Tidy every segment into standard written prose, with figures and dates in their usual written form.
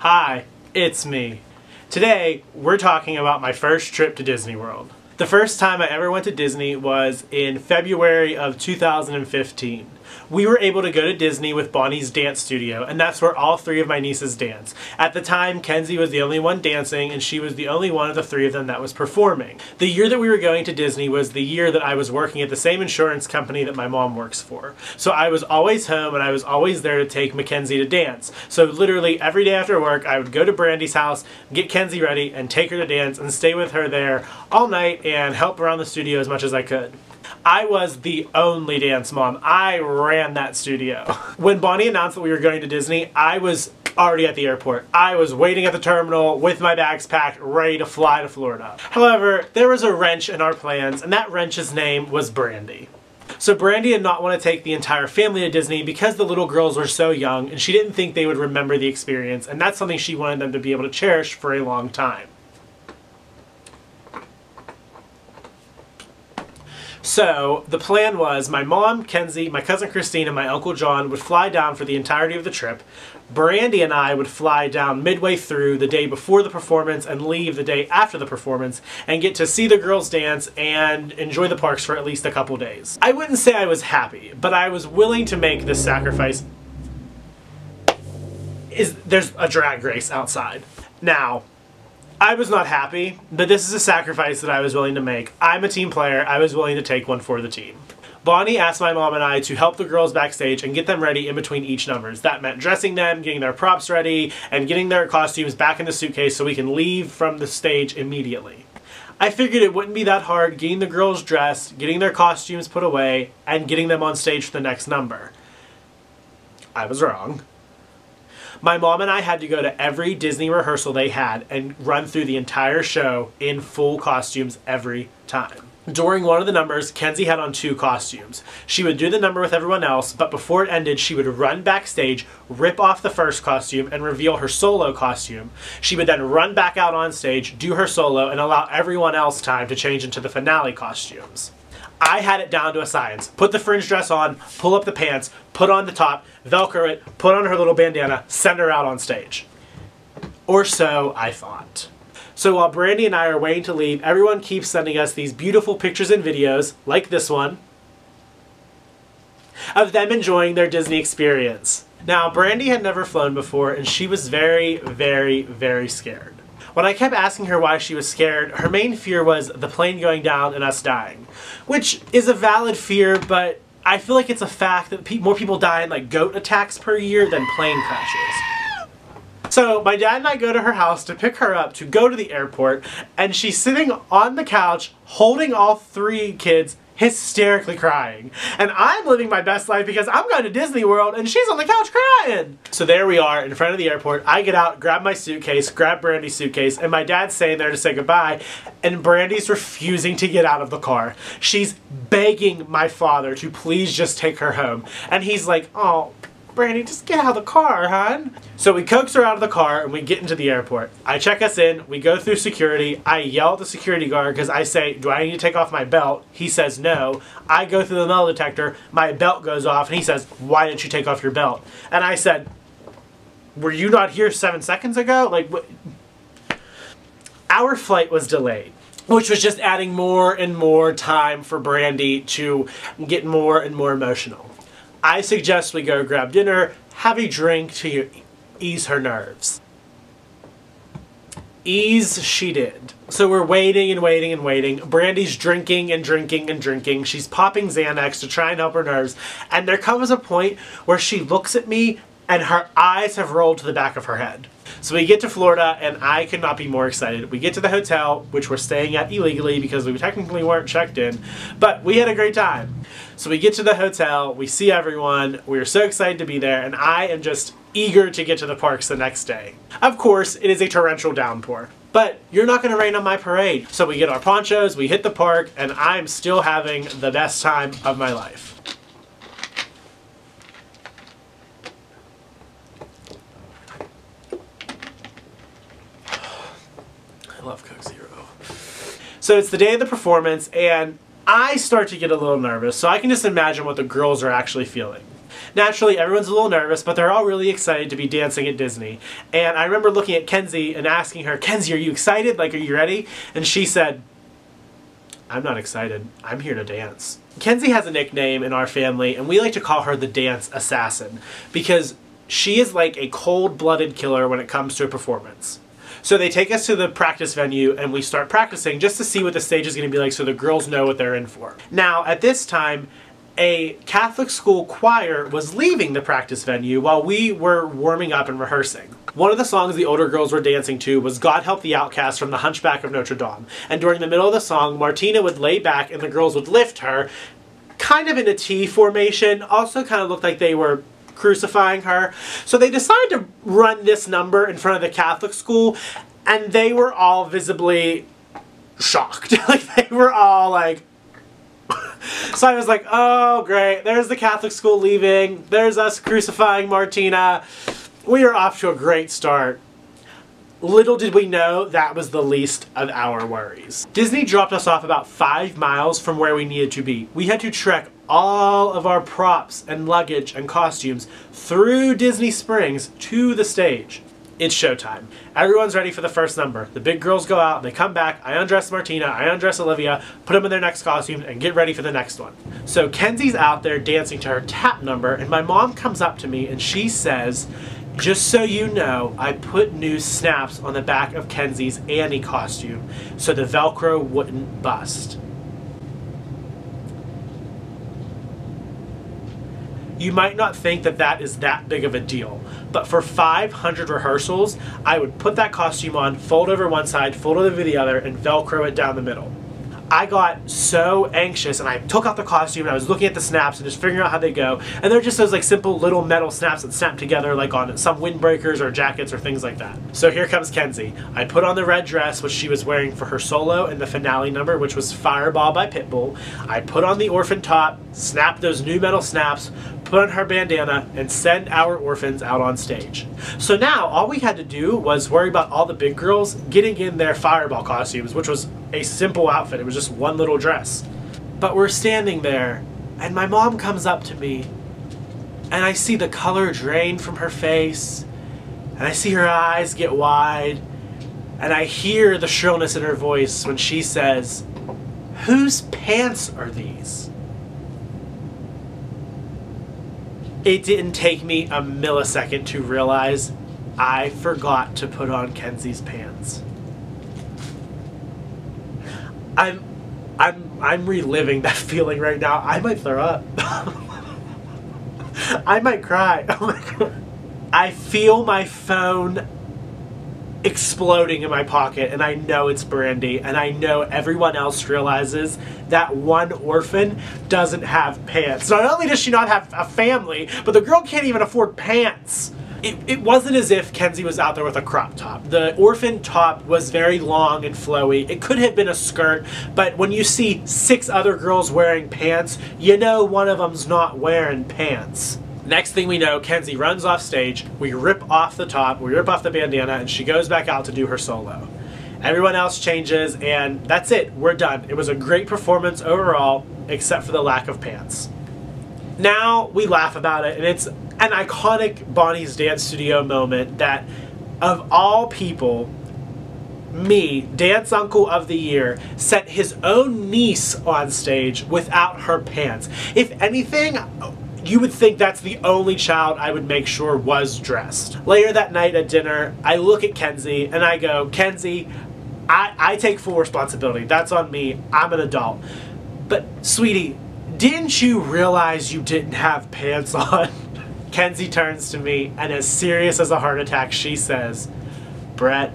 Hi, it's me. Today, we're talking about my first trip to Disney World. The first time I ever went to Disney was in February of 2015. We were able to go to Disney with Bonnie's dance studio, and that's where all three of my nieces dance. At the time, Kenzie was the only one dancing, and she was the only one of the three of them that was performing. The year that we were going to Disney was the year that I was working at the same insurance company that my mom works for. So I was always home, and I was always there to take Mackenzie to dance. So literally every day after work, I would go to Brandy's house, get Kenzie ready, and take her to dance, and stay with her there all night and help around the studio as much as I could. I was the only dance mom. I ran that studio. When Bonnie announced that we were going to Disney, I was already at the airport. I was waiting at the terminal with my bags packed, ready to fly to Florida. However, there was a wrench in our plans, and that wrench's name was Brandy. So Brandy did not want to take the entire family to Disney because the little girls were so young, and she didn't think they would remember the experience, and that's something she wanted them to be able to cherish for a long time. So, the plan was my mom, Kenzie, my cousin Christine, and my Uncle John would fly down for the entirety of the trip. Brandy and I would fly down midway through the day before the performance and leave the day after the performance and get to see the girls dance and enjoy the parks for at least a couple days. I wouldn't say I was happy, but I was willing to make this sacrifice. There's a drag race outside. Now, I was not happy, but this is a sacrifice that I was willing to make. I'm a team player. I was willing to take one for the team. Bonnie asked my mom and I to help the girls backstage and get them ready in between each numbers. That meant dressing them, getting their props ready, and getting their costumes back in the suitcase so we can leave from the stage immediately. I figured it wouldn't be that hard getting the girls dressed, getting their costumes put away, and getting them on stage for the next number. I was wrong. My mom and I had to go to every Disney rehearsal they had and run through the entire show in full costumes every time. During one of the numbers, Kenzie had on 2 costumes. She would do the number with everyone else, but before it ended, she would run backstage, rip off the first costume, and reveal her solo costume. She would then run back out on stage, do her solo, and allow everyone else time to change into the finale costumes. I had it down to a science. Put the fringe dress on, pull up the pants, put on the top, Velcro it, put on her little bandana, send her out on stage. Or so I thought. So while Brandy and I are waiting to leave, everyone keeps sending us these beautiful pictures and videos, like this one, of them enjoying their Disney experience. Now, Brandy had never flown before, and she was very, very, very scared. When I kept asking her why she was scared, her main fear was the plane going down and us dying. Which is a valid fear, but I feel like it's a fact that more people die in like goat attacks per year than plane crashes. So my dad and I go to her house to pick her up to go to the airport, and she's sitting on the couch holding all 3 kids, hysterically crying. And I'm living my best life because I'm going to Disney World and she's on the couch crying. So there we are in front of the airport. I get out, grab my suitcase, grab Brandy's suitcase, and my dad's staying there to say goodbye, and Brandy's refusing to get out of the car. She's begging my father to please just take her home. And he's like, "Oh, Brandy, just get out of the car, hon." So we coax her out of the car and we get into the airport. I check us in, we go through security, I yell at the security guard because I say, "Do I need to take off my belt?" He says no. I go through the metal detector, my belt goes off, and he says, "Why didn't you take off your belt?" And I said, "Were you not here 7 seconds ago?" Like, what? Our flight was delayed, which was just adding more and more time for Brandy to get more and more emotional. I suggest we go grab dinner, have a drink to ease her nerves. Ease she did. So we're waiting and waiting and waiting. Brandy's drinking and drinking and drinking. She's popping Xanax to try and help her nerves. And there comes a point where she looks at me and her eyes have rolled to the back of her head. So we get to Florida, and I could not be more excited. We get to the hotel, which we're staying at illegally because we technically weren't checked in, but we had a great time. So we get to the hotel, we see everyone, we are so excited to be there, and I am just eager to get to the parks the next day. Of course, it is a torrential downpour, but you're not going to rain on my parade. So we get our ponchos, we hit the park, and I'm still having the best time of my life. I love Coke Zero. So it's the day of the performance, and I start to get a little nervous, so I can just imagine what the girls are actually feeling. Naturally, everyone's a little nervous, but they're all really excited to be dancing at Disney. And I remember looking at Kenzie and asking her, Kenzie, are you excited? Like, are you ready? And she said, I'm not excited. I'm here to dance. Kenzie has a nickname in our family, and we like to call her the Dance Assassin, because she is like a cold-blooded killer when it comes to a performance. So they take us to the practice venue and we start practicing just to see what the stage is going to be like so the girls know what they're in for. Now, at this time, a Catholic school choir was leaving the practice venue while we were warming up and rehearsing. One of the songs the older girls were dancing to was God Help the Outcast from The Hunchback of Notre Dame. And during the middle of the song, Martina would lay back and the girls would lift her, kind of in a T formation, also kind of looked like they were crucifying her. So they decided to run this number in front of the Catholic school, and they were all visibly shocked. Like, they were all like... So I was like, oh great, there's the Catholic school leaving, there's us crucifying Martina. We are off to a great start. Little did we know that was the least of our worries. Disney dropped us off about 5 miles from where we needed to be. We had to trek all of our props and luggage and costumes through Disney Springs to the stage. It's showtime. Everyone's ready for the first number. The big girls go out, they come back, I undress Martina, I undress Olivia, put them in their next costume, and get ready for the next one. So Kenzie's out there dancing to her tap number, and my mom comes up to me and she says, just so you know, I put new snaps on the back of Kenzie's Annie costume so the Velcro wouldn't bust. You might not think that that is that big of a deal, but for 500 rehearsals, I would put that costume on, fold over one side, fold over the other, and Velcro it down the middle. I got so anxious, and I took out the costume, and I was looking at the snaps and just figuring out how they go, and they're just those like simple little metal snaps that snap together like on some windbreakers or jackets or things like that. So here comes Kenzie. I put on the red dress, which she was wearing for her solo and the finale number, which was Fireball by Pitbull. I put on the orphan top, snapped those new metal snaps, put on her bandana, and send our orphans out on stage. So now all we had to do was worry about all the big girls getting in their Fireball costumes, which was a simple outfit. It was just one little dress. But we're standing there, and my mom comes up to me, and I see the color drain from her face, and I see her eyes get wide, and I hear the shrillness in her voice when she says, "Whose pants are these?" It didn't take me a millisecond to realize I forgot to put on Kenzie's pants. I'm reliving that feeling right now. I might throw up. I might cry. Oh my God. I feel my phone exploding in my pocket, and I know it's Brandy, and I know everyone else realizes that one orphan doesn't have pants. Not only does she not have a family, but the girl can't even afford pants. It wasn't as if Kenzie was out there with a crop top. The orphan top was very long and flowy. It could have been a skirt, but when you see 6 other girls wearing pants, you know one of them's not wearing pants. Next thing we know, Kenzie runs off stage, we rip off the top, we rip off the bandana, and she goes back out to do her solo. Everyone else changes, and that's it. We're done. It was a great performance overall, except for the lack of pants. Now we laugh about it, and it's an iconic Bonnie's Dance Studio moment that, of all people, me, Dance Uncle of the Year, set his own niece on stage without her pants. If anything, you would think that's the only child I would make sure was dressed. Later that night at dinner, I look at Kenzie and I go, Kenzie, I take full responsibility. That's on me. I'm an adult. But, sweetie, didn't you realize you didn't have pants on? Kenzie turns to me, and as serious as a heart attack, she says, Brett,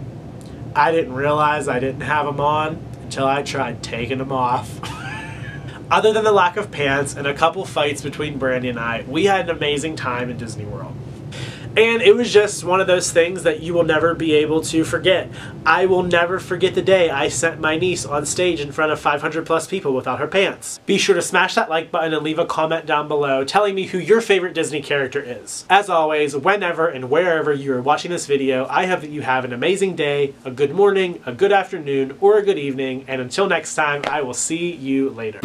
I didn't realize I didn't have them on until I tried taking them off. Other than the lack of pants and a couple fights between Brandy and I, we had an amazing time at Disney World. And it was just one of those things that you will never be able to forget. I will never forget the day I sent my niece on stage in front of 500 plus people without her pants. Be sure to smash that like button and leave a comment down below telling me who your favorite Disney character is. As always, whenever and wherever you are watching this video, I hope that you have an amazing day, a good morning, a good afternoon, or a good evening, and until next time, I will see you later.